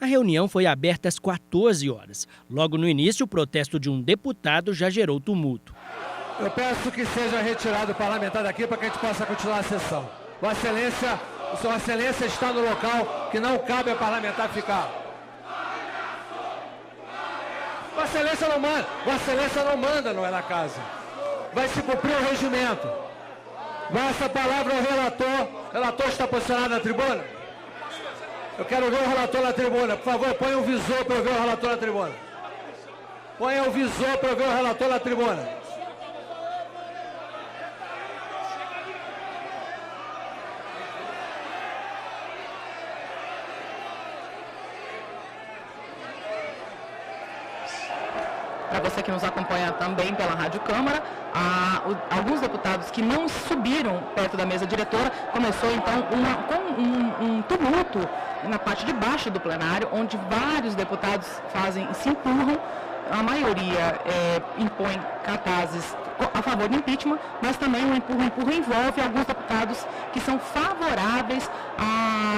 A reunião foi aberta às 14 horas. Logo no início, o protesto de um deputado já gerou tumulto. Eu peço que seja retirado o parlamentar daqui para que a gente possa continuar a sessão. Sua Excelência está no local que não cabe a parlamentar ficar. Vossa Excelência não manda, não é na casa. Vai se cumprir o regimento. Passa a palavra ao relator. O relator está posicionado na tribuna? Eu quero ver o relator na tribuna. Por favor, ponha o visor para eu ver o relator na tribuna. Ponha o visor para eu ver o relator na tribuna. Para você que nos acompanha também pela Rádio Câmara, alguns deputados que não subiram perto da mesa diretora, começou então um tumulto na parte de baixo do plenário, onde vários deputados se empurram, a maioria impõe cartazes a favor do impeachment, mas também o empurra envolve alguns deputados que são favoráveis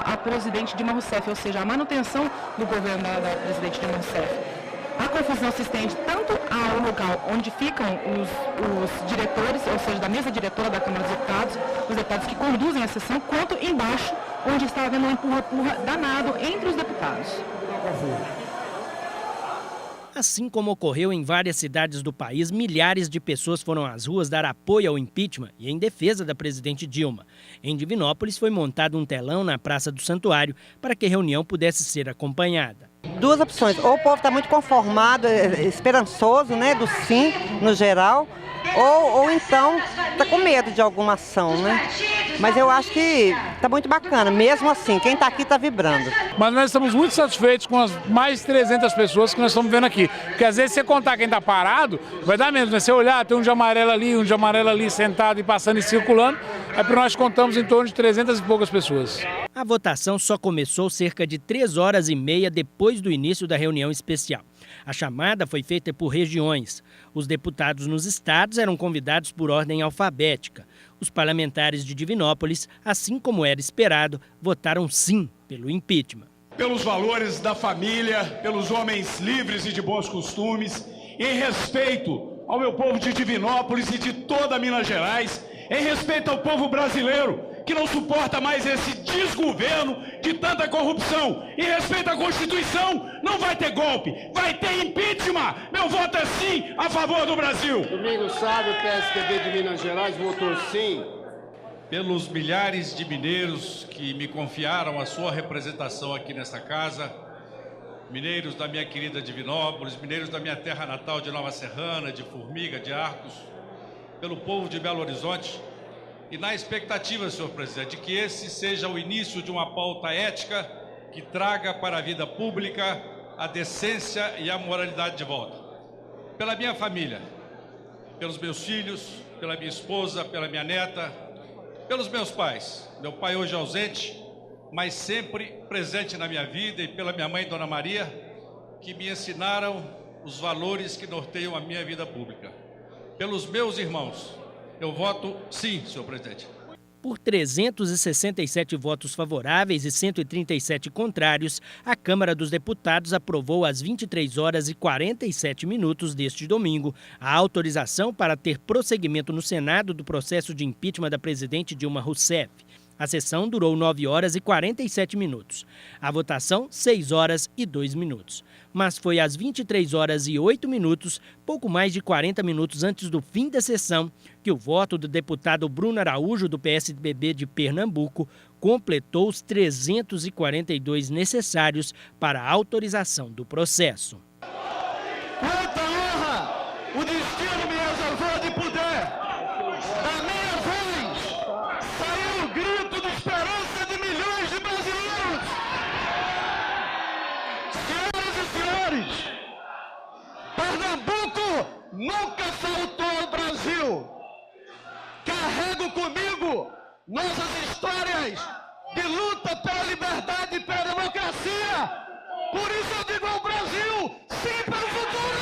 à presidente Dilma Rousseff, ou seja, a manutenção do governo da presidente Dilma Rousseff. A confusão se estende tanto ao local onde ficam os diretores, ou seja, da mesa diretora da Câmara dos Deputados, os deputados que conduzem a sessão, quanto embaixo, onde está havendo um empurra-empurra danado entre os deputados. Assim como ocorreu em várias cidades do país, milhares de pessoas foram às ruas dar apoio ao impeachment e em defesa da presidente Dilma. Em Divinópolis foi montado um telão na Praça do Santuário para que a reunião pudesse ser acompanhada. Duas opções, ou o povo está muito conformado, esperançoso, né, do sim no geral, ou então está com medo de alguma ação, né? Mas eu acho que está muito bacana, mesmo assim, quem está aqui está vibrando. Mas nós estamos muito satisfeitos com as mais de 300 pessoas que nós estamos vendo aqui. Porque às vezes você contar quem está parado, vai dar menos, né? Você olhar, tem um de amarelo ali sentado e passando e circulando, é porque nós contamos em torno de 300 e poucas pessoas. A votação só começou cerca de 3 horas e meia depois do início da reunião especial. A chamada foi feita por regiões. Os deputados nos estados eram convidados por ordem alfabética. Os parlamentares de Divinópolis, assim como era esperado, votaram sim pelo impeachment. Pelos valores da família, pelos homens livres e de bons costumes, em respeito ao meu povo de Divinópolis e de toda Minas Gerais, em respeito ao povo brasileiro, que não suporta mais esse desgoverno de tanta corrupção. Em respeito à Constituição, não vai ter golpe, vai ter impeachment. Meu voto é sim a favor do Brasil. Domingos sabe, o PSDB de Minas Gerais votou sim. Pelos milhares de mineiros que me confiaram a sua representação aqui nesta casa, mineiros da minha querida Divinópolis, mineiros da minha terra natal de Nova Serrana, de Formiga, de Arcos, pelo povo de Belo Horizonte, e na expectativa, senhor presidente, de que esse seja o início de uma pauta ética que traga para a vida pública a decência e a moralidade de volta. Pela minha família, pelos meus filhos, pela minha esposa, pela minha neta, pelos meus pais. Meu pai hoje ausente, mas sempre presente na minha vida, e pela minha mãe, Dona Maria, que me ensinaram os valores que norteiam a minha vida pública. Pelos meus irmãos, eu voto sim, senhor presidente. Por 367 votos favoráveis e 137 contrários, a Câmara dos Deputados aprovou às 23 horas e 47 minutos deste domingo a autorização para ter prosseguimento no Senado do processo de impeachment da presidente Dilma Rousseff. A sessão durou 9 horas e 47 minutos. A votação, 6 horas e 2 minutos. Mas foi às 23 horas e 8 minutos, pouco mais de 40 minutos antes do fim da sessão, que o voto do deputado Bruno Araújo, do PSDB de Pernambuco, completou os 342 necessários para a autorização do processo. Quanta honra! O destino me reservou de poder! Na minha vez, saiu o grito de esperança de milhões de brasileiros! Senhoras e senhores, Pernambuco nunca faltou ao Brasil! Carrego comigo nossas histórias de luta pela liberdade e pela democracia! Por isso eu digo ao Brasil, sim para o futuro!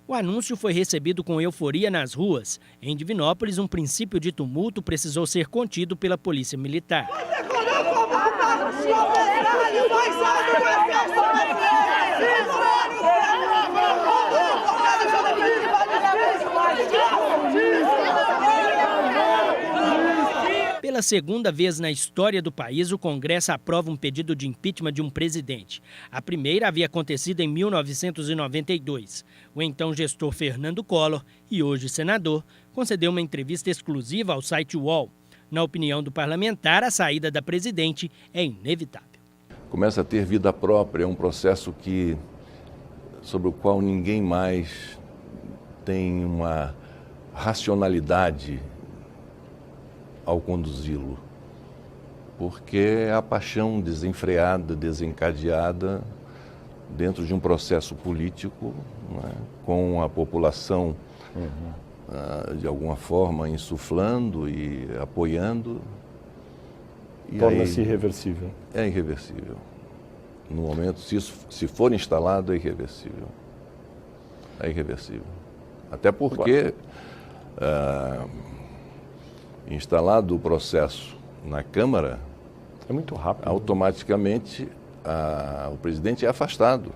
O anúncio foi recebido com euforia nas ruas. Em Divinópolis, um princípio de tumulto precisou ser contido pela Polícia Militar. Você colocou o soberano, Pela segunda vez na história do país, o Congresso aprova um pedido de impeachment de um presidente. A primeira havia acontecido em 1992. O então gestor Fernando Collor, e hoje senador, concedeu uma entrevista exclusiva ao site UOL. Na opinião do parlamentar, a saída da presidente é inevitável. Começa a ter vida própria, é um processo sobre o qual ninguém mais tem uma racionalidade ao conduzi-lo, porque é a paixão desenfreada, desencadeada dentro de um processo político, né, com a população de alguma forma insuflando e apoiando. Torna-se irreversível. É irreversível. No momento, se for instalado, é irreversível. É irreversível. Até porque, instalado o processo na Câmara, é muito rápido. Automaticamente o presidente é afastado.